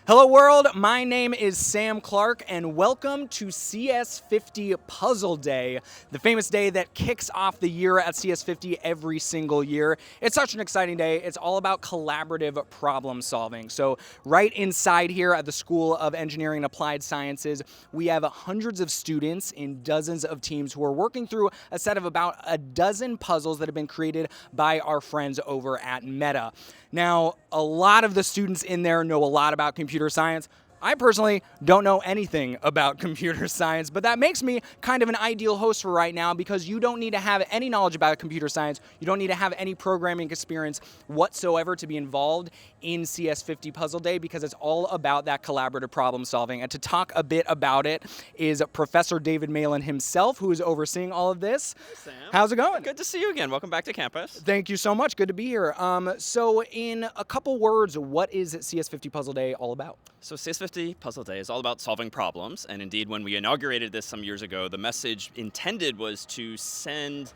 Hello world, my name is Sam Clark and welcome to CS50 Puzzle Day, the famous day that kicks off the year at CS50 every single year. It's such an exciting day. It's all about collaborative problem solving. So right inside here at the School of Engineering and Applied Sciences, we have hundreds of students in dozens of teams who are working through a set of about a dozen puzzles that have been created by our friends over at Meta. Now, a lot of the students in there know a lot about computer science. I personally don't know anything about computer science, but that makes me kind of an ideal host for right now because you don't need to have any knowledge about computer science. You don't need to have any programming experience whatsoever to be involved in CS50 Puzzle Day because it's all about that collaborative problem solving. And to talk a bit about it is Professor David Malin himself, who is overseeing all of this. Hey, Sam. How's it going? Good to see you again. Welcome back to campus. Thank you so much. Good to be here. So in a couple words, what is CS50 Puzzle Day all about? So CS50 Puzzle Day is all about solving problems, and indeed when we inaugurated this some years ago, the message intended was to send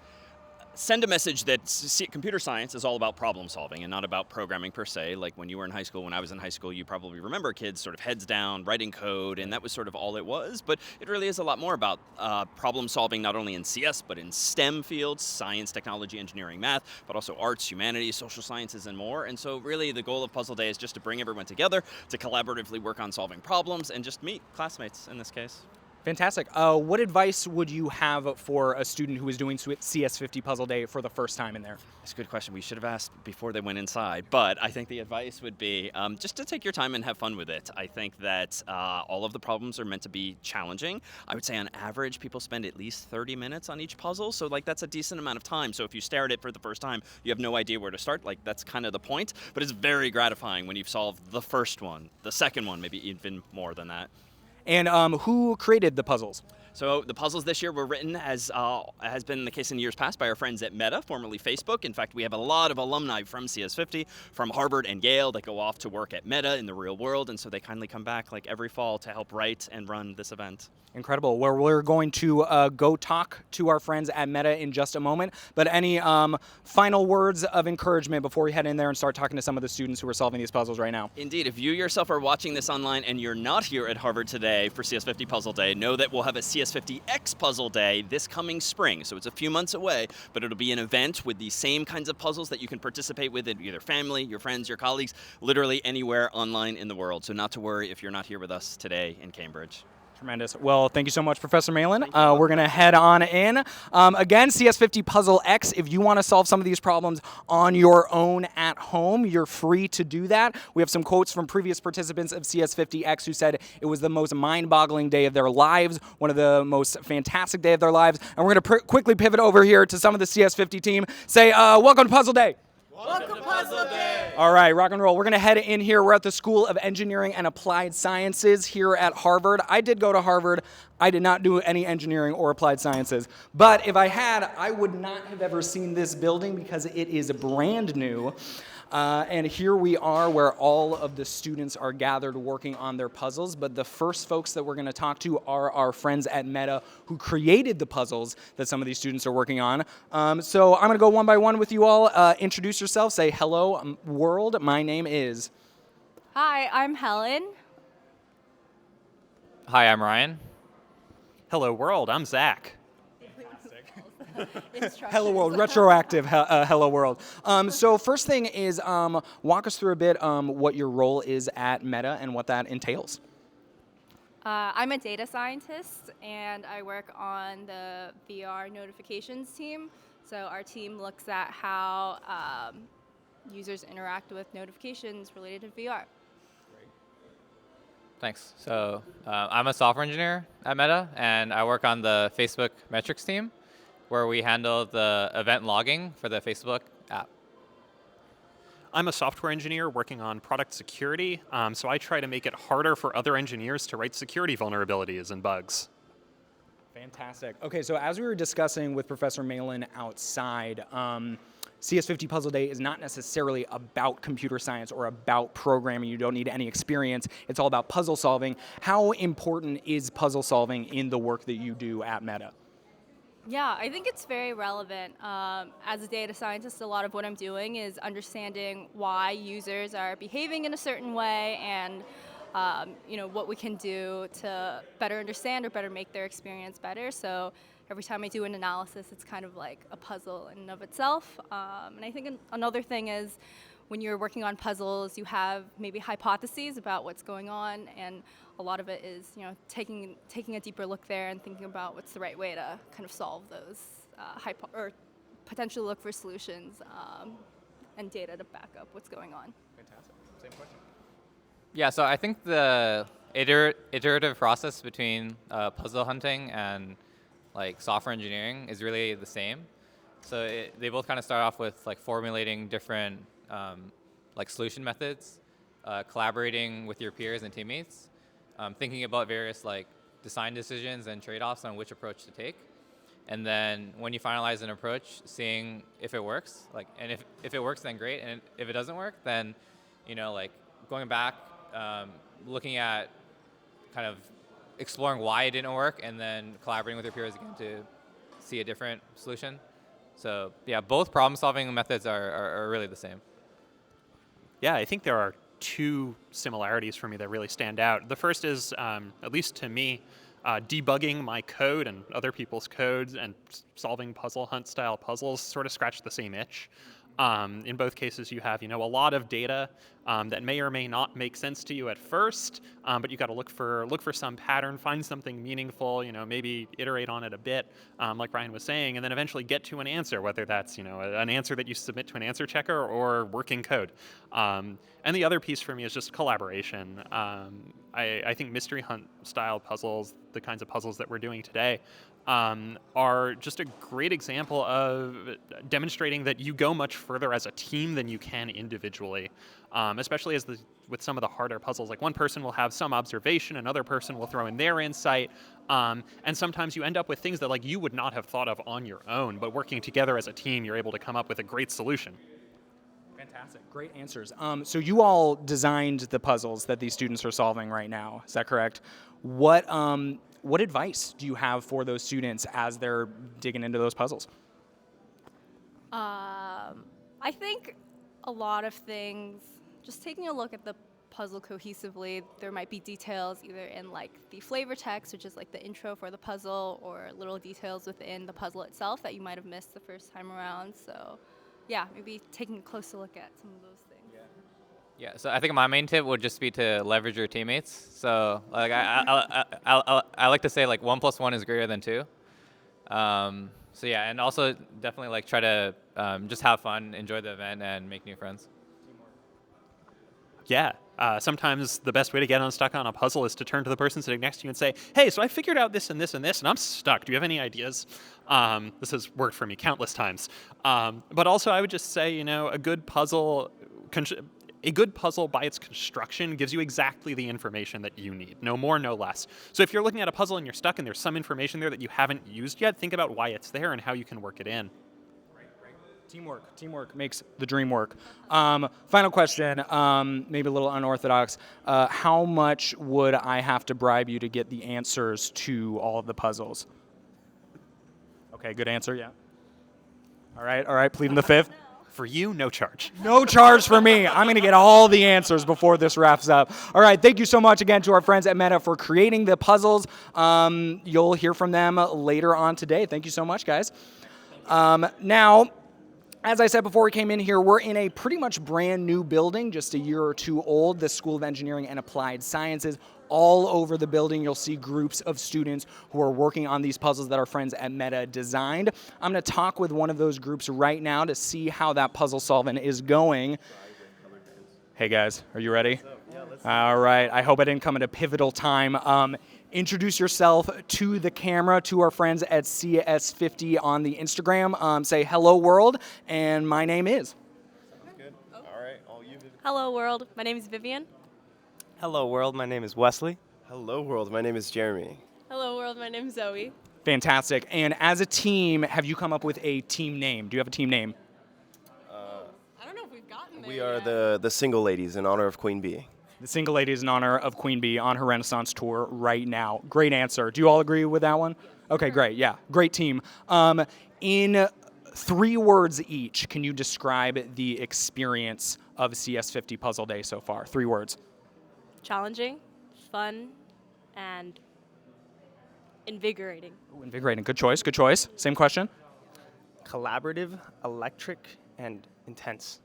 a message that computer science is all about problem solving and not about programming per se. Like when you were in high school, when I was in high school, you probably remember kids sort of heads down, writing code, and that was sort of all it was. But it really is a lot more about problem solving, not only in CS, but in STEM fields, science, technology, engineering, math, but also arts, humanities, social sciences, and more. And so really the goal of Puzzle Day is just to bring everyone together to collaboratively work on solving problems and just meet classmates in this case. Fantastic. What advice would you have for a student who is doing CS50 Puzzle Day for the first time in there? That's a good question. We should have asked before they went inside, but I think the advice would be just to take your time and have fun with it. I think that all of the problems are meant to be challenging. I would say on average, people spend at least 30 minutes on each puzzle, so like that's a decent amount of time. So if you stare at it for the first time, you have no idea where to start. Like that's kind of the point, but it's very gratifying when you've solved the first one, the second one, maybe even more than that. And who created the puzzles? So the puzzles this year were written, as has been the case in years past, by our friends at Meta, formerly Facebook. In fact, we have a lot of alumni from CS50, from Harvard and Yale, that go off to work at Meta in the real world, and so they kindly come back like every fall to help write and run this event. Incredible. Well, we're going to go talk to our friends at Meta in just a moment, but any final words of encouragement before we head in there and start talking to some of the students who are solving these puzzles right now? Indeed. If you yourself are watching this online and you're not here at Harvard today for CS50 Puzzle Day, know that we'll have a CS50X Puzzle Day this coming spring. So it's a few months away, but it'll be an event with the same kinds of puzzles that you can participate with in either family, your friends, your colleagues, literally anywhere online in the world. So not to worry if you're not here with us today in Cambridge. Tremendous. Well, thank you so much, Professor Malin. We're going to head on in. Again, CS50 Puzzle X, if you want to solve some of these problems on your own at home, you're free to do that. We have some quotes from previous participants of CS50X who said it was the most mind-boggling day of their lives, one of the most fantastic day of their lives. And we're going to quickly pivot over here to some of the CS50 team. Say, welcome to Puzzle Day. Welcome to Puzzle Day! All right, rock and roll. We're going to head in here. We're at the School of Engineering and Applied Sciences here at Harvard. I did go to Harvard. I did not do any engineering or applied sciences. But if I had, I would not have ever seen this building because it is brand new. And here we are where all of the students are gathered working on their puzzles. But the first folks that we're going to talk to are our friends at Meta who created the puzzles that some of these students are working on. So I'm going to go one by one with you all. Introduce yourself. Say, hello, world. My name is... Hi, I'm Helen. Hi, I'm Ryan. Hello world, I'm Zach. Hello World, retroactive Hello World. So first thing is walk us through a bit what your role is at Meta and what that entails. I'm a data scientist, and I work on the VR notifications team. So our team looks at how users interact with notifications related to VR. Thanks. So I'm a software engineer at Meta, and I work on the Facebook metrics team, where we handle the event logging for the Facebook app. I'm a software engineer working on product security, so I try to make it harder for other engineers to write security vulnerabilities and bugs. Fantastic. Okay, so as we were discussing with Professor Malin outside, CS50 Puzzle Day is not necessarily about computer science or about programming. You don't need any experience. It's all about puzzle solving. How important is puzzle solving in the work that you do at Meta? Yeah, I think it's very relevant. As a data scientist, a lot of what I'm doing is understanding why users are behaving in a certain way and what we can do to better understand or better make their experience better. So every time I do an analysis, it's kind of like a puzzle in and of itself. And I think another thing is when you're working on puzzles, you have maybe hypotheses about what's going on, and a lot of it is taking a deeper look there and thinking about what's the right way to kind of solve those or potentially look for solutions and data to back up what's going on. Fantastic. Same question. Yeah, so I think the iterative process between puzzle hunting and like software engineering is really the same. So they both kind of start off with like formulating different like solution methods, collaborating with your peers and teammates, thinking about various like design decisions and trade-offs on which approach to take. And then when you finalize an approach, seeing if it works, and if it works, then great. And if it doesn't work, then, like going back, looking at kind of exploring why it didn't work, and then collaborating with your peers again to see a different solution. So yeah, both problem-solving methods are really the same. Yeah, I think there are two similarities for me that really stand out. The first is, at least to me, debugging my code and other people's codes and solving puzzle hunt style puzzles sort of scratch the same itch. In both cases, you have a lot of data that may or may not make sense to you at first, but you got to look for some pattern, find something meaningful. Maybe iterate on it a bit, like Brian was saying, and then eventually get to an answer, whether that's an answer that you submit to an answer checker or working code. And the other piece for me is just collaboration. I think mystery hunt style puzzles, the kinds of puzzles that we're doing today, are just a great example of demonstrating that you go much further as a team than you can individually, especially with some of the harder puzzles. Like one person will have some observation, another person will throw in their insight, and sometimes you end up with things that you would not have thought of on your own, but working together as a team, you're able to come up with a great solution. Fantastic. Great answers. So you all designed the puzzles that these students are solving right now. Is that correct? What advice do you have for those students as they're digging into those puzzles? I think a lot of things, just taking a look at the puzzle cohesively, there might be details either in the flavor text, which is the intro for the puzzle, or little details within the puzzle itself that you might have missed the first time around. So yeah, maybe taking a closer look at some of those things. Yeah, so I think my main tip would just be to leverage your teammates. So I like to say 1 + 1 is greater than 2. So yeah, and also definitely try to just have fun, enjoy the event, and make new friends. Yeah. Sometimes the best way to get unstuck on a puzzle is to turn to the person sitting next to you and say, hey, so I figured out this and this and this, and I'm stuck. Do you have any ideas? This has worked for me countless times. But also I would just say, a good puzzle by its construction gives you exactly the information that you need. No more, no less. So if you're looking at a puzzle and you're stuck and there's some information there that you haven't used yet, think about why it's there and how you can work it in. Teamwork makes the dream work. Final question, maybe a little unorthodox. How much would I have to bribe you to get the answers to all of the puzzles? Okay, good answer, yeah. All right, pleading the fifth. For you, no charge. No charge for me. I'm going to get all the answers before this wraps up. All right, thank you so much again to our friends at Meta for creating the puzzles. You'll hear from them later on today. Thank you so much, guys. Now, as I said before we came in here, we're in a pretty much brand new building, just a year or two old, the School of Engineering and Applied Sciences. All over the building, you'll see groups of students who are working on these puzzles that our friends at Meta designed. I'm going to talk with one of those groups right now to see how that puzzle solving is going. Hey guys, are you ready? All right, I hope I didn't come at a pivotal time. Introduce yourself to the camera, to our friends at CS50 on the Instagram. Say hello world, and my name is. Sounds good. All right, all you. Hello world, my name is Vivian. Hello world, my name is Wesley. Hello world, my name is Jeremy. Hello world, my name is Zoe. Fantastic. And as a team, have you come up with a team name? Do you have a team name? I don't know if we've gotten there We are yet. the single ladies in honor of Queen Bee. The single lady is in honor of Queen Bee on her Renaissance tour right now. Great answer. Do you all agree with that one? Okay, great. Yeah, great team. In 3 words each, can you describe the experience of CS50 Puzzle Day so far? 3 words. challenging, fun, and invigorating. Ooh, invigorating. Good choice. Good choice. Same question. Collaborative, electric, and intense.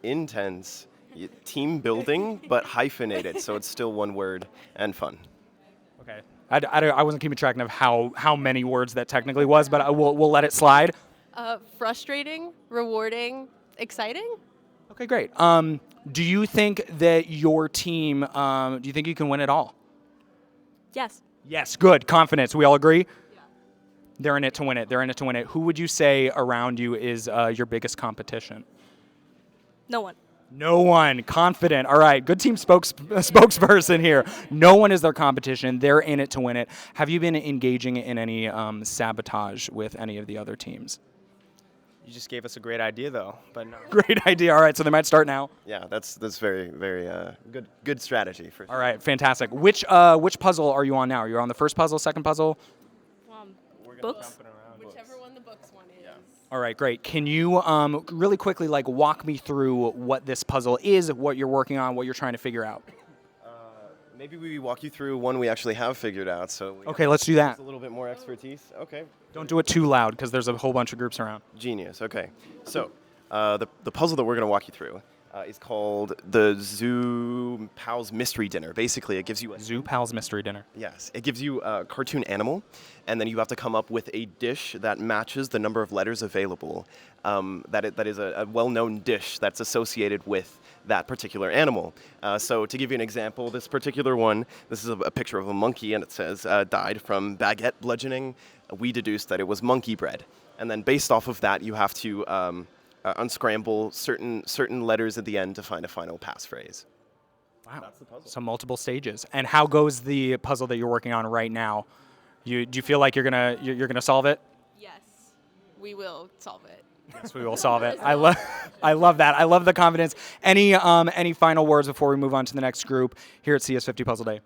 Intense. Team building, but hyphenated, so it's still one word, and fun. Okay. I wasn't keeping track of how many words that technically was, but we'll let it slide. Frustrating, rewarding, exciting. Okay, great. Do you think that your team, do you think you can win it all? Yes. Yes, good. Confidence. We all agree? Yeah. They're in it to win it. They're in it to win it. Who would you say around you is your biggest competition? No one. No one. Confident. All right. Good team spokesperson here. No one is their competition. They're in it to win it. Have you been engaging in any sabotage with any of the other teams? You just gave us a great idea, though. But no. Great idea. All right. So they might start now. Yeah, that's very good strategy for. All right. Fantastic. Which puzzle are you on now? You're on the first puzzle, second puzzle? Books. Whichever one the books one is. All right, great. Can you really quickly walk me through what this puzzle is, what you're working on, what you're trying to figure out? Maybe we walk you through one we actually have figured out. So Okay, let's do that. a little bit more expertise. Okay. Don't do it too loud because there's a whole bunch of groups around. Genius. Okay. So the puzzle that we're going to walk you through is called the Zoo Pals Mystery Dinner. Basically, it gives you a Zoo Pals Mystery Dinner. Yes, it gives you a cartoon animal, and then you have to come up with a dish that matches the number of letters available. That is a well-known dish that's associated with that particular animal. So to give you an example, this particular one, this is a picture of a monkey, and it says, died from baguette bludgeoning. We deduced that it was monkey bread. And then based off of that, you have to unscramble certain letters at the end to find a final passphrase. Wow. That's the puzzle. So multiple stages. And how goes the puzzle that you're working on right now? Do you feel like you're gonna solve it? Yes. We will solve it. Yes, we will solve it. I love that. I love the confidence. Any final words before we move on to the next group here at CS50 Puzzle Day?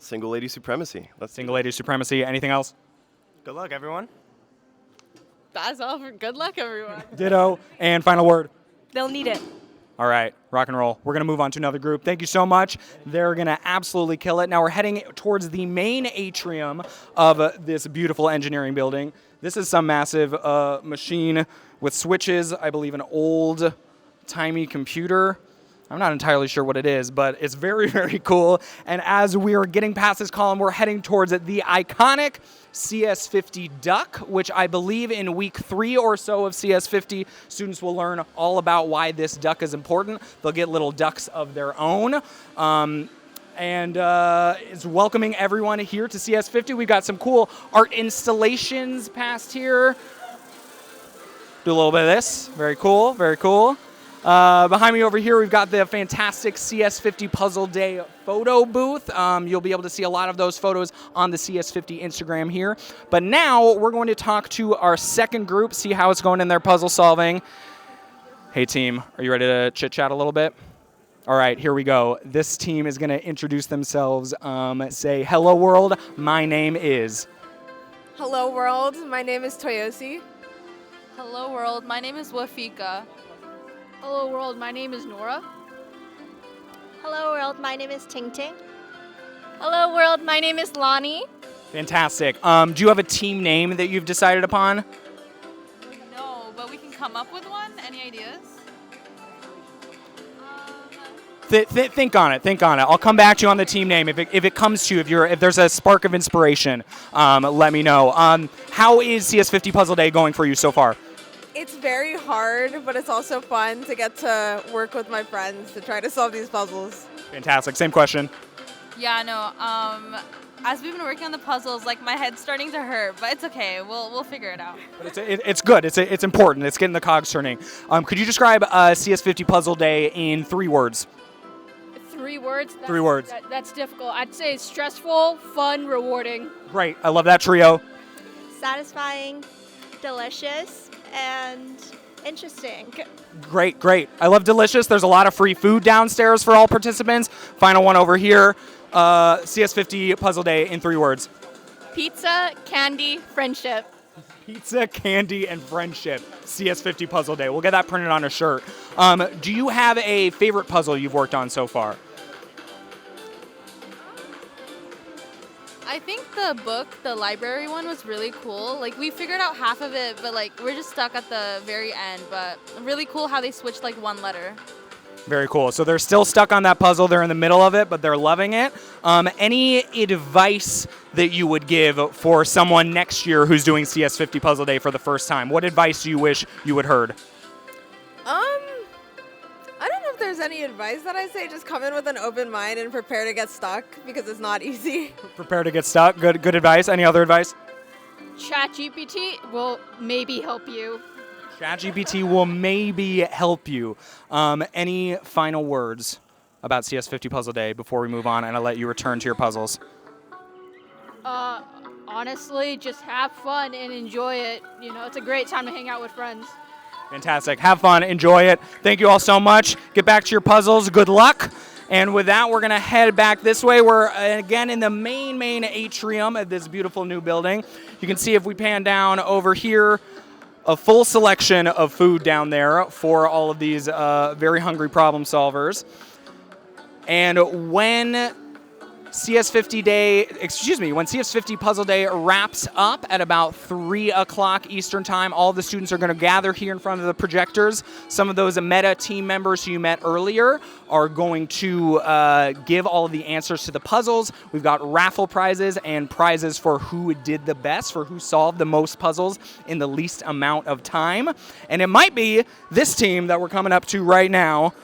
Single lady supremacy. Single lady supremacy. Anything else? Good luck, everyone. That's all for good luck, everyone. Ditto. And final word. They'll need it. All right, rock and roll. We're going to move on to another group. Thank you so much. They're going to absolutely kill it. Now we're heading towards the main atrium of this beautiful engineering building. This is some massive machine with switches, I believe an old-timey computer. I'm not entirely sure what it is, but it's very, very cool. And as we are getting past this column, we're heading towards the iconic CS50 duck, which I believe in week 3 or so of CS50, students will learn all about why this duck is important. They'll get little ducks of their own. And is welcoming everyone here to CS50. We've got some cool art installations past here. Do a little bit of this. Very cool, very cool. Behind me over here, we've got the fantastic CS50 Puzzle Day photo booth. You'll be able to see a lot of those photos on the CS50 Instagram here. But now we're going to talk to our second group, see how it's going in their puzzle solving. Hey team, are you ready to chit chat a little bit? All right, here we go. This team is going to introduce themselves. Say, hello world, my name is. Hello world, my name is Toyosi. Hello world, my name is Wafika. Hello world, my name is Nora. Hello world, my name is Ting Ting. Hello world, my name is Lonnie. Fantastic. Do you have a team name that you've decided upon? No, but we can come up with one. Any ideas? Think on it. Think on it. I'll come back to you on the team name if it comes to you. If there's a spark of inspiration, let me know. How is CS50 Puzzle Day going for you so far? It's very hard, but it's also fun to get to work with my friends to try to solve these puzzles. Fantastic. Same question. Yeah, no. As we've been working on the puzzles, my head's starting to hurt, but it's okay. We'll figure it out. But it's good. It's important. It's getting the cogs turning. Could you describe CS50 Puzzle Day in 3 words? 3 words? 3 words. That's difficult. I'd say it's stressful, fun, rewarding. Great. I love that trio. Satisfying, delicious, and interesting. Great, great. I love delicious. There's a lot of free food downstairs for all participants. Final one over here. CS50 Puzzle Day in 3 words. Pizza, candy, friendship. Pizza, candy, and friendship. CS50 Puzzle Day. We'll get that printed on a shirt. Do you have a favorite puzzle you've worked on so far? I think the book, the library one, was really cool. Like, we figured out half of it, but like we're just stuck at the very end. But really cool how they switched like one letter. Very cool. So they're still stuck on that puzzle. They're in the middle of it, but they're loving it. Any advice that you would give for someone next year who's doing CS50 Puzzle Day for the first time? What advice do you wish you had heard? I don't know if there's any advice that I say. Just come in with an open mind and prepare to get stuck because it's not easy. Prepare to get stuck. Good advice. Any other advice? ChatGPT will maybe help you. ChatGPT will maybe help you. Any final words about CS50 Puzzle Day before we move on and I'll let you return to your puzzles? Honestly, just have fun and enjoy it. You know, it's a great time to hang out with friends. Fantastic. Have fun. Enjoy it. Thank you all so much. Get back to your puzzles. Good luck. And with that, we're going to head back this way. We're, again, in the main atrium of this beautiful new building. You can see if we pan down over here, a full selection of food down there for all of these very hungry problem solvers. And when CS50 Puzzle Day wraps up at about 3 o'clock Eastern Time, all the students are going to gather here in front of the projectors. Some of those Meta team members who you met earlier are going to give all of the answers to the puzzles. We've got raffle prizes and prizes for who did the best, for who solved the most puzzles in the least amount of time. And it might be this team that we're coming up to right now.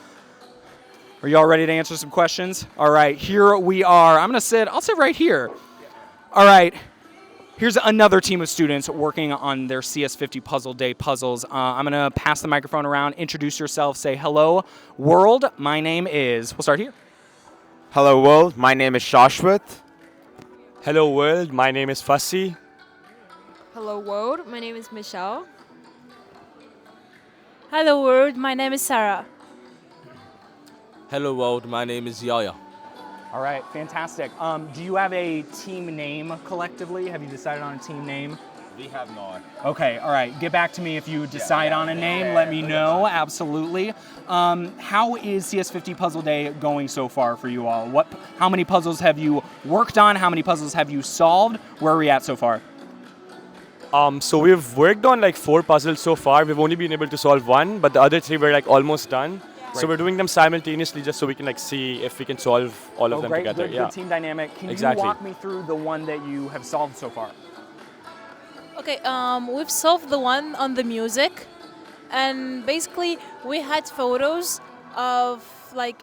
Are y'all ready to answer some questions? All right, here we are. I'll sit right here. All right, here's another team of students working on their CS50 Puzzle Day puzzles. I'm gonna pass the microphone around, introduce yourself, say hello, world. My name is, we'll start here. Hello world, my name is Shashwat. Hello world, my name is Fussy. Hello world, my name is Michelle. Hello world, my name is Sarah. Hello world, my name is Yaya. All right, fantastic. Do you have a team name collectively? Have you decided on a team name? We have not. Okay, all right. Get back to me if you decide on a name. Let me know, absolutely. How is CS50 Puzzle Day going so far for you all? How many puzzles have you worked on? How many puzzles have you solved? Where are we at so far? So we've worked on like 4 puzzles so far. We've only been able to solve 1, but the other 3 were like almost done. Right. So we're doing them simultaneously just so we can like see if we can solve all of them great, together. Good team dynamic. Can you walk me through the one that you have solved so far? Okay, we've solved the one on the music, and basically we had photos of like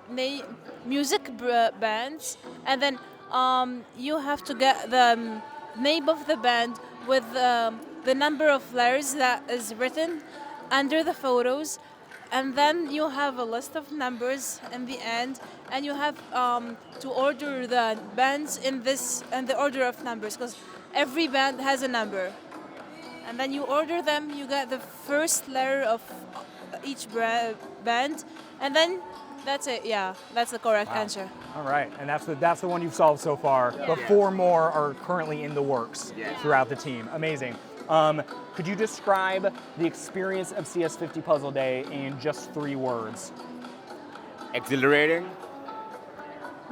music bands, and then you have to get the name of the band with the number of letters that is written under the photos. And then you have a list of numbers in the end, and you have to order the bands in the order of numbers, because every band has a number. And then you order them, you get the first letter of each band, and then that's it. Yeah, that's the correct answer. All right, and that's the one you've solved so far. Yeah. But 4 more are currently in the works throughout the team. Amazing. Could you describe the experience of CS50 Puzzle Day in just 3 words? Exhilarating.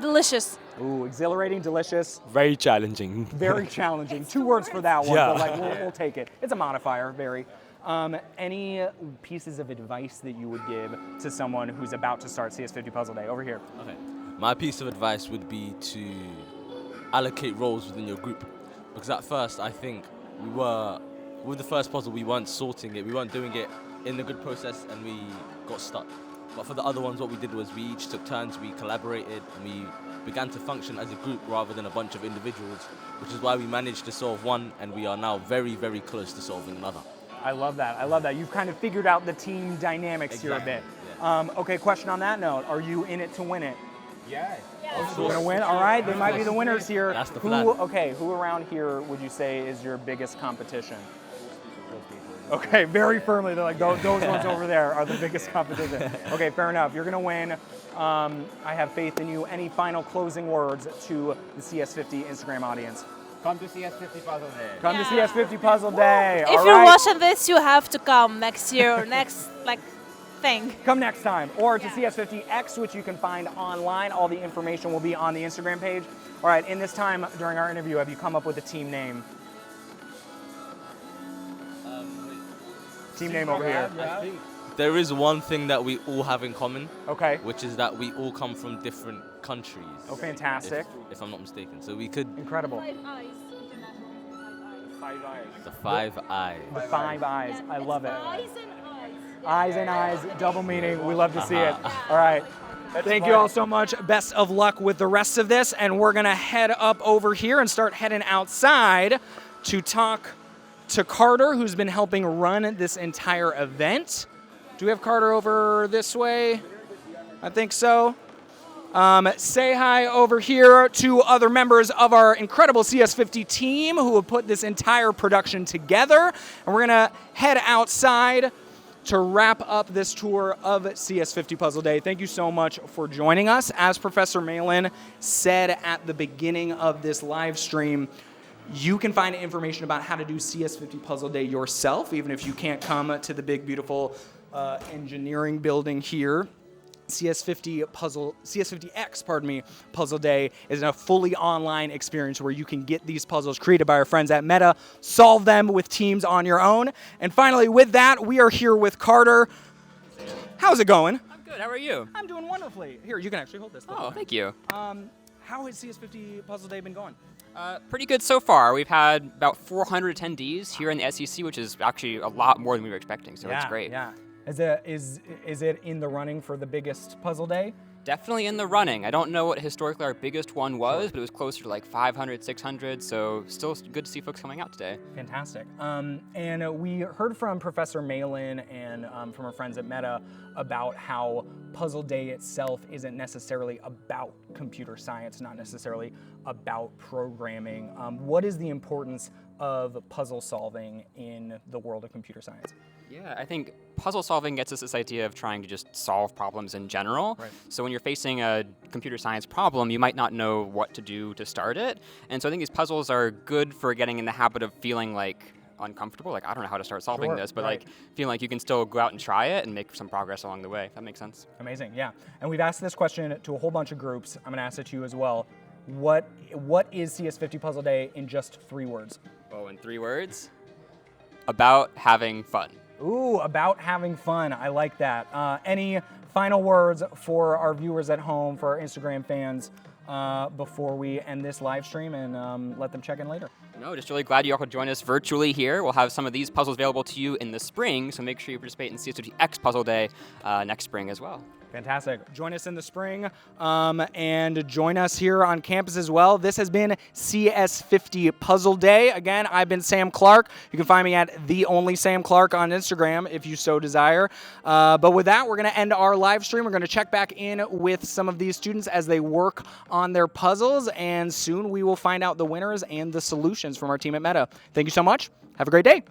Delicious. Ooh, exhilarating, delicious. Very challenging. Very challenging. 2 words for that one, but like we'll take it. It's a modifier, very. Any pieces of advice that you would give to someone who's about to start CS50 Puzzle Day? Over here. Okay. My piece of advice would be to allocate roles within your group, because at first I think with the first puzzle, we weren't sorting it, we weren't doing it in the good process, and we got stuck. But for the other ones, what we did was we each took turns, we collaborated, and we began to function as a group rather than a bunch of individuals, which is why we managed to solve one, and we are now very, very close to solving another. I love that. I love that. You've kind of figured out the team dynamics here a bit. Yeah. Okay, question on that note. Are you in it to win it? Yeah. You're going to win? All right, they might be the winners here. That's the plan. Who around here would you say is your biggest competition? Okay, very firmly. They're like, those ones over there are the biggest competition. Okay, fair enough. You're going to win. I have faith in you. Any final closing words to the CS50 Instagram audience? Come to CS50 Puzzle Day. Come to CS50 Puzzle Day. If you're watching this, you have to come next year or thing. Come next time. Or to CS50X, which you can find online. All the information will be on the Instagram page. All right, in this time during our interview, have you come up with a team name? Team name over here. I think there is one thing that we all have in common. Okay. Which is that we all come from different countries. Oh, fantastic. If I'm not mistaken. So we could... Incredible. 5 eyes. 5 eyes. The 5 eyes. The 5 eyes. I love it. Eyes and eyes. Eyes and eyes, double meaning. We love to see it. All right. Thank you all so much. Best of luck with the rest of this. And we're going to head up over here and start heading outside to talk to Carter, who's been helping run this entire event. Do we have Carter over this way? I think so. Say hi over here to other members of our incredible CS50 team who have put this entire production together. And we're going to head outside to wrap up this tour of CS50 Puzzle Day. Thank you so much for joining us. As Professor Malin said at the beginning of this live stream, you can find information about how to do CS50 Puzzle Day yourself, even if you can't come to the big, beautiful engineering building here. CS50X, Puzzle Day is a fully online experience where you can get these puzzles created by our friends at Meta, solve them with teams on your own. And finally, with that, we are here with Carter. How's it going? I'm good. How are you? I'm doing wonderfully. Here, you can actually hold this. Oh, thank you. How has CS50 Puzzle Day been going? Pretty good so far. We've had about 400 attendees here in the SEC, which is actually a lot more than we were expecting, so it's great. Yeah. Is it in the running for the biggest puzzle day? Definitely in the running. I don't know what historically our biggest one was, but it was closer to like 500, 600, so still good to see folks coming out today. Fantastic. And we heard from Professor Malin and from our friends at Meta about how Puzzle Day itself isn't necessarily about computer science, not necessarily about programming. What is the importance of puzzle solving in the world of computer science? Yeah, I think puzzle solving gets us this idea of trying to just solve problems in general. Right. So when you're facing a computer science problem, you might not know what to do to start it. And so I think these puzzles are good for getting in the habit of feeling like uncomfortable, like I don't know how to start solving this, but like feeling like you can still go out and try it and make some progress along the way. If that makes sense. Amazing, yeah. And we've asked this question to a whole bunch of groups. I'm gonna ask it to you as well. What is CS50 Puzzle Day in just 3 words? Oh, in 3 words? About having fun. Ooh, about having fun. I like that. Any final words for our viewers at home, for our Instagram fans, before we end this live stream and let them check in later? No, just really glad you all could join us virtually here. We'll have some of these puzzles available to you in the spring, so make sure you participate in CS50X Puzzle Day next spring as well. Fantastic. Join us in the spring and join us here on campus as well. This has been CS50 Puzzle Day. Again, I've been Sam Clark. You can find me at The Only Sam Clark on Instagram if you so desire. But with that, we're going to end our live stream. We're going to check back in with some of these students as they work on their puzzles, and soon we will find out the winners and the solutions from our team at Meta. Thank you so much. Have a great day.